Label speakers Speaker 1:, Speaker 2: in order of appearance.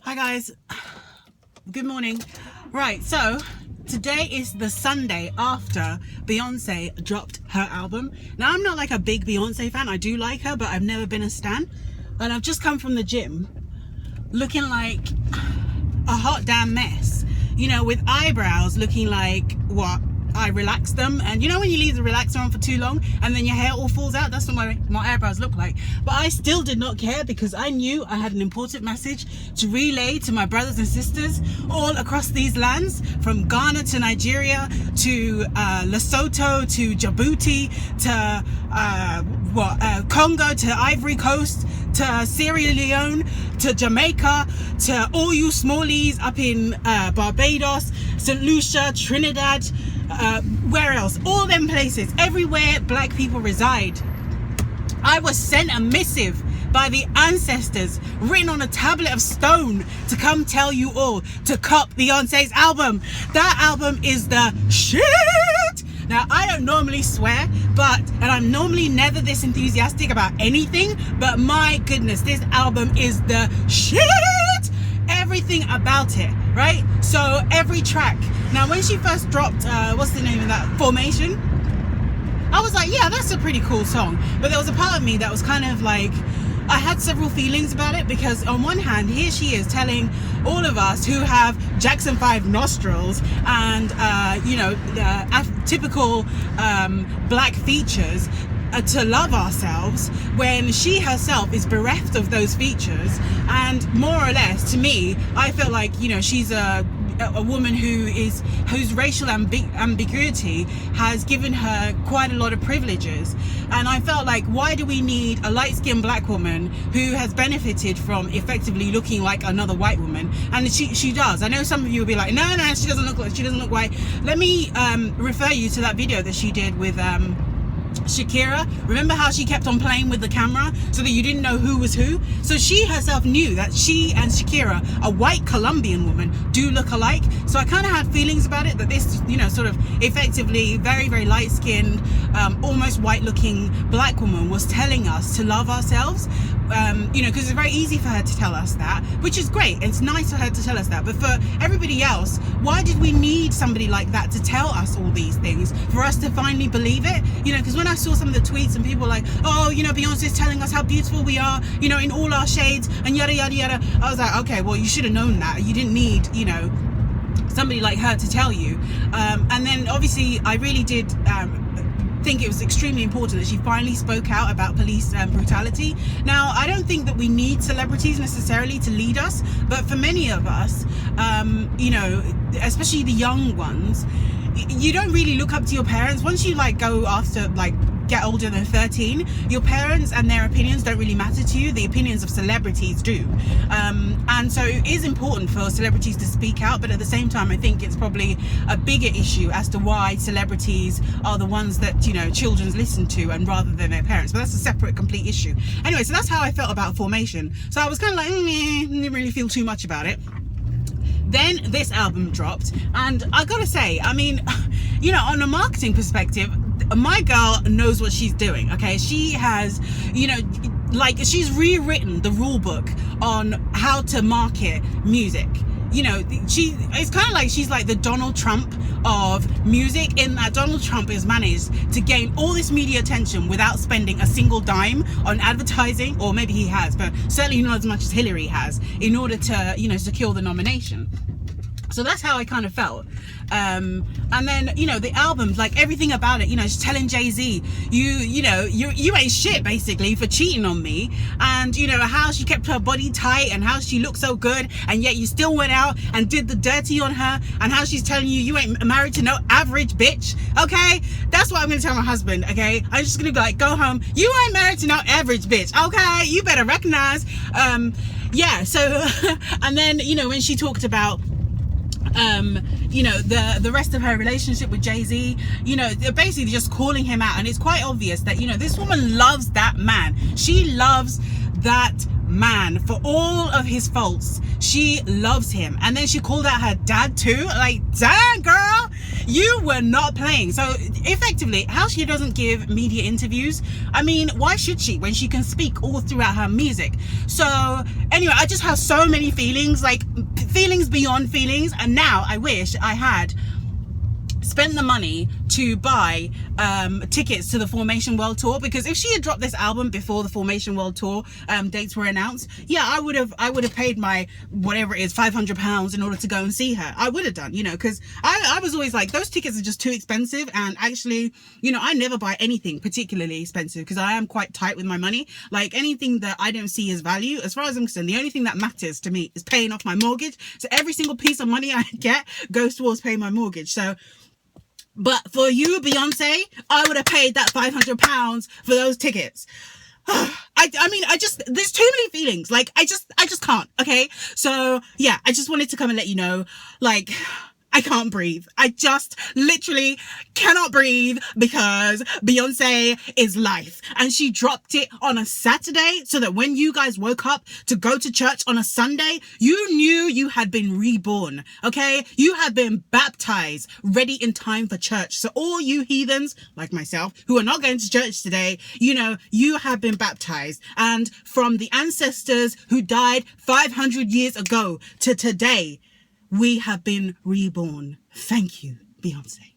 Speaker 1: Hi guys, good morning. Right, so today is the Sunday after Beyoncé dropped her album. Now I'm not like a big Beyoncé fan. I do like her, but I've never been a stan. And I've just come from the gym looking like a hot damn mess, you know, with eyebrows looking like what I relaxed them. And you know when you leave the relaxer on for too long and then your hair all falls out? That's what my eyebrows look like. But I still did not care because I knew I had an important message to relay to my brothers and sisters all across these lands, from Ghana to Nigeria to Lesotho to Djibouti to Congo to Ivory Coast to Sierra Leone to Jamaica to all you smallies up in Barbados, St. Lucia, Trinidad, where else? All them places, everywhere black people reside. I was sent a missive by the ancestors written on a tablet of stone to come tell you all to cop Beyonce's album. That album is the shit. Now, I don't normally swear, and I'm normally never this enthusiastic about anything, but my goodness, this album is the shit. Everything about it, right? So every track. Now, when she first dropped, what's the name of that? Formation. I was like, yeah, that's a pretty cool song. But there was a part of me that was kind of like, I had several feelings about it, because on one hand, here she is telling all of us who have Jackson 5 nostrils and, typical black features, to love ourselves, when she herself is bereft of those features. And more or less, to me, I felt like, you know, she's a woman whose racial ambiguity has given her quite a lot of privileges. And I felt like, why do we need a light-skinned black woman who has benefited from effectively looking like another white woman? And she does. I know some of you will be like, no, she doesn't look white. Let me refer you to that video that she did with Shakira. Remember how she kept on playing with the camera so that you didn't know who was who? So she herself knew that she and Shakira, a white Colombian woman, do look alike. So I kind of had feelings about it, that this, you know, sort of effectively very, very light-skinned, almost white-looking black woman was telling us to love ourselves. Because it's very easy for her to tell us that, which is great. It's nice for her to tell us that. But for everybody else, why did we need somebody like that to tell us all these things for us to finally believe it? You know, because when I saw some of the tweets and people were like, oh, you know, Beyonce's telling us how beautiful we are, you know, in all our shades and yada, yada, yada. I was like, okay, well, you should have known that. You didn't need, you know, somebody like her to tell you. And then obviously I really did think it was extremely important that she finally spoke out about police brutality. Now, I don't think that we need celebrities necessarily to lead us, but for many of us, you know, especially the young ones, you don't really look up to your parents. Once you go after get older than 13, your parents and their opinions don't really matter to you. The opinions of celebrities do. And so it is important for celebrities to speak out, but at the same time, I think it's probably a bigger issue as to why celebrities are the ones that, you know, children listen to, and rather than their parents. But that's a separate, complete issue. Anyway, so that's how I felt about Formation. So I was kind of like, didn't really feel too much about it. Then this album dropped, and I gotta say, I mean, you know, on a marketing perspective, my girl knows what she's doing, okay? She has, you know, she's rewritten the rule book on how to market music. You know, it's kind of like she's like the Donald Trump of music, in that Donald Trump has managed to gain all this media attention without spending a single dime on advertising, or maybe he has, but certainly not as much as Hillary has, in order to, you know, secure the nomination. So that's how I kind of felt. And then, you know, the album, like everything about it, you know, she's telling Jay-Z, you ain't shit basically for cheating on me. And, you know, how she kept her body tight and how she looked so good, and yet you still went out and did the dirty on her, and how she's telling you ain't married to no average bitch. Okay, that's what I'm gonna tell my husband. Okay, I'm just gonna be like, go home, you ain't married to no average bitch. Okay, you better recognize. Yeah, so and then, you know, when she talked about you know, the rest of her relationship with Jay-Z, you know, they're basically just calling him out, and it's quite obvious that, you know, this woman loves that man. She loves that man for all of his faults. She loves him. And then she called out her dad too. Like, damn, girl, You were not playing. So effectively, how she doesn't give media interviews, I mean, why should she when she can speak all throughout her music? So anyway, I just have so many feelings, like feelings beyond feelings, and now I wish I had spent the money to buy tickets to the Formation World Tour, because if she had dropped this album before the Formation World Tour dates were announced, yeah, I would have paid my whatever it is, £500 in order to go and see her. I would have done, you know, because I was always like, those tickets are just too expensive. And actually, you know, I never buy anything particularly expensive because I am quite tight with my money. Like anything that I don't see as value, as far as I'm concerned, the only thing that matters to me is paying off my mortgage. So every single piece of money I get goes towards paying my mortgage. So but for you, Beyonce, I would have paid that £500 for those tickets. I mean, there's too many feelings. Like, I just can't. Okay. So yeah, I just wanted to come and let you know, like, I can't breathe. I just literally cannot breathe because Beyonce is life. And she dropped it on a Saturday so that when you guys woke up to go to church on a Sunday, you knew you had been reborn. Okay? You had been baptized, ready in time for church. So all you heathens like myself who are not going to church today, you know, you have been baptized. And from the ancestors who died 500 years ago to today, we have been reborn. Thank you, Beyonce.